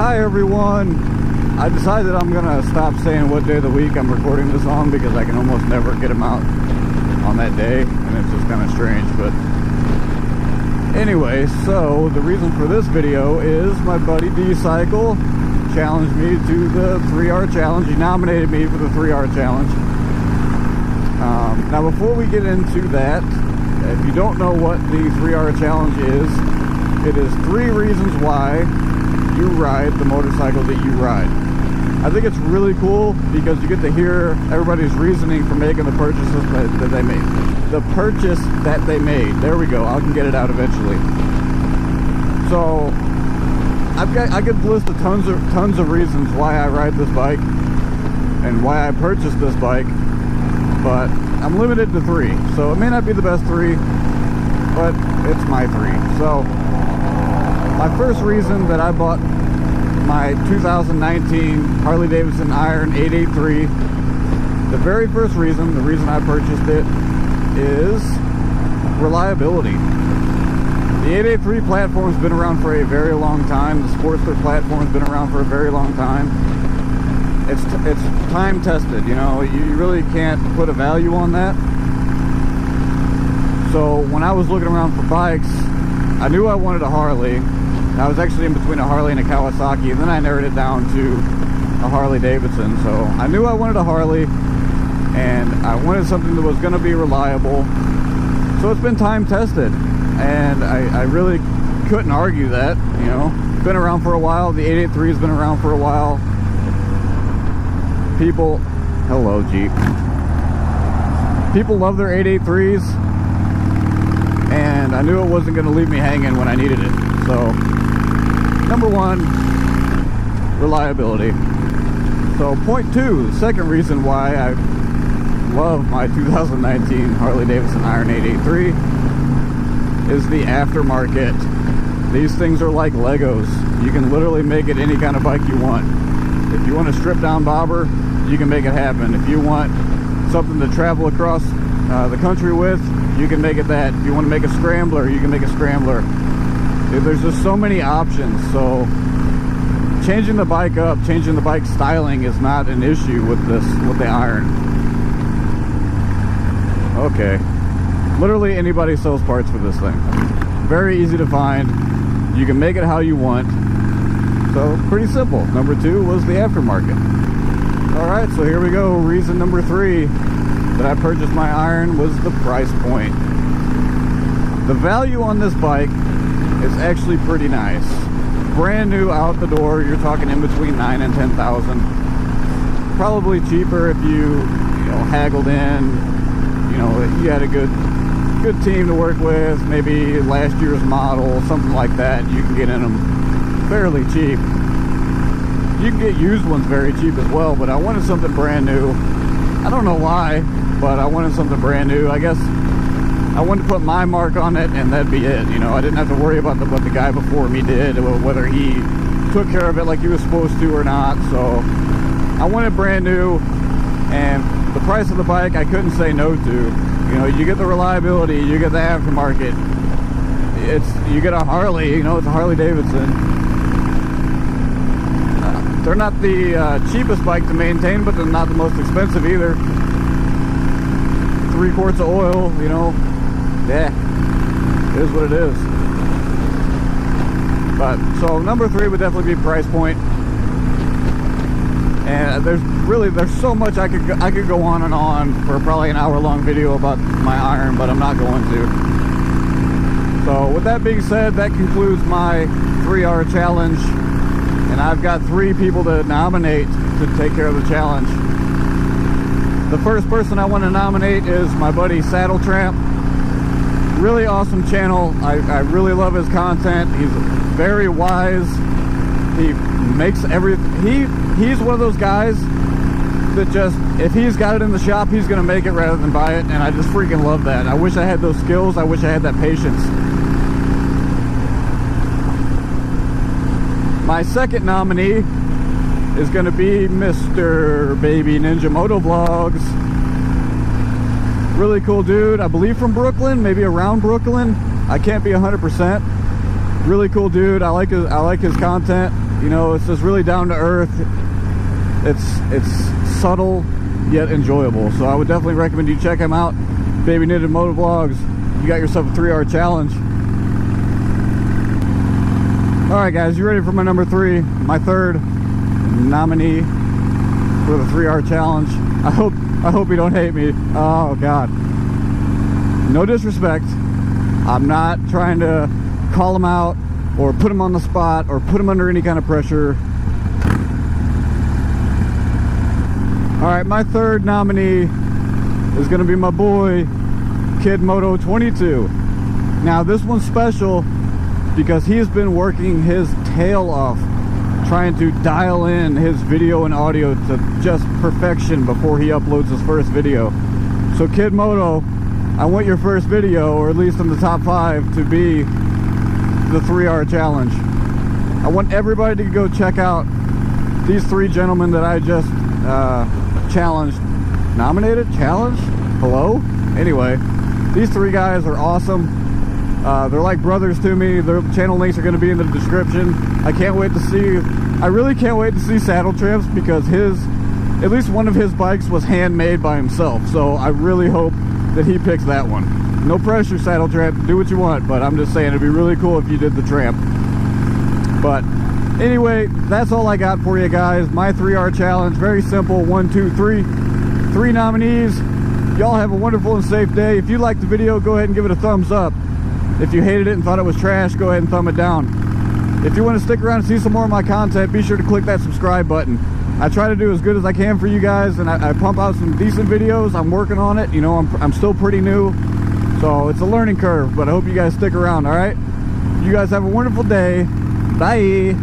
Hi everyone. I decided I'm gonna stop saying what day of the week I'm recording this on because I can almost never get them out on that day, and it's just kind of strange. But anyway, so the reason for this video is my buddy D-Cycle challenged me to the 3R challenge. He nominated me for the 3R challenge. Now before we get into that, if you don't know what the 3R challenge is, it is 3 reasons why you ride the motorcycle that you ride. I think it's really cool because you get to hear everybody's reasoning for making the purchases that they made. The purchase that they made. There we go. I can get it out eventually. So I could list tons of reasons why I ride this bike and why I purchased this bike, but I'm limited to 3. So it may not be the best 3, but it's my 3. So my first reason that I bought my 2019 Harley Davidson Iron 883, the very first reason, the reason I purchased it, is reliability. The 883 platform's been around for a very long time. The Sportster platform's been around for a very long time. It's time tested, you know, you really can't put a value on that. So when I was looking around for bikes, I knew I wanted a Harley. I was actually in between a Harley and a Kawasaki, and then I narrowed it down to a Harley Davidson. So I knew I wanted a Harley, and I wanted something that was going to be reliable. So it's been time tested, and I really couldn't argue that, you know. It's been around for a while. The 883 has been around for a while. People, hello Jeep. People love their 883s, and I knew it wasn't going to leave me hanging when I needed it. So number 1, reliability. So point 2, the second reason why I love my 2019 Harley Davidson Iron 883 is the aftermarket. These things are like Legos. You can literally make it any kind of bike you want. If you want a stripped down bobber, you can make it happen. If you want something to travel across the country with, you can make it that. If you want to make a scrambler, you can make a scrambler. There's just so many options. So changing the bike up, changing the bike styling is not an issue with the Iron. Okay, literally anybody sells parts for this thing. Very easy to find. You can make it how you want. So pretty simple. Number 2 was the aftermarket. All right, so here we go. Reason number 3 that I purchased my Iron was the price point. The value on this bike is actually pretty nice. Brand new out the door, you're talking in between $9,000 and $10,000. Probably cheaper if you haggled in, you know, you had a good team to work with, maybe last year's model, something like that. You can get in them fairly cheap. You can get used ones very cheap as well, but I wanted something brand new. I don't know why, but I wanted something brand new. I guess I wanted to put my mark on it, and that'd be it. You know, I didn't have to worry about what the guy before me did, or whether he took care of it like he was supposed to or not. So I wanted brand new, and the price of the bike I couldn't say no to. You know, you get the reliability, you get the aftermarket. You get a Harley, you know, it's a Harley Davidson. They're not the cheapest bike to maintain, but they're not the most expensive either. 3 quarts of oil, you know. Yeah, it is what it is. But so number 3 would definitely be price point. And there's so much I could go on and on for probably an hour-long video about my Iron, but I'm not going to. So with that being said, that concludes my 3R challenge, and I've got 3 people to nominate to take care of the challenge. The first person I want to nominate is my buddy Saddle Tramp. Really awesome channel. I really love his content. He's very wise. He makes everything. He's one of those guys that just, if he's got it in the shop, he's gonna make it rather than buy it, and I just freaking love that. I wish I had those skills. I wish I had that patience. My second nominee is gonna be Mr. Baby Ninja Moto Vlogs. Really cool dude, I believe from Brooklyn, maybe around Brooklyn. I can't be 100%. Really cool dude. I like his content. You know, it's just really down to earth. It's subtle yet enjoyable. So I would definitely recommend you check him out. Baby Knitted Moto Vlogs. You got yourself a 3-hour challenge. Alright guys, you ready for my number 3? My third nominee for the 3-hour challenge. I hope you don't hate me. Oh god. No disrespect. I'm not trying to call him out or put him on the spot or put him under any kind of pressure. Alright, my third nominee is going to be my boy Kid Moto 22. Now this one's special because he has been working his tail off trying to dial in his video and audio to just perfection before he uploads his first video. So Kid Moto, I want your first video, or at least in the top 5, to be the 3-hour challenge. I want everybody to go check out these 3 gentlemen that I just challenged? Hello? Anyway, these 3 guys are awesome. They're like brothers to me. Their channel links are going to be in the description. I really can't wait to see Saddle Tramps, because at least one of his bikes was handmade by himself. So I really hope that he picks that one. No pressure, Saddle Tramp. Do what you want, but I'm just saying it'd be really cool if you did the Tramp. But anyway, that's all I got for you guys. My 3-hour challenge, very simple. 1, 2, 3. 3 nominees. Y'all have a wonderful and safe day. If you liked the video, go ahead and give it a thumbs up. If you hated it and thought it was trash, go ahead and thumb it down. If you want to stick around and see some more of my content, be sure to click that subscribe button. I try to do as good as I can for you guys, and I pump out some decent videos. I'm working on it. You know, I'm still pretty new, so it's a learning curve, but I hope you guys stick around, all right? You guys have a wonderful day. Bye.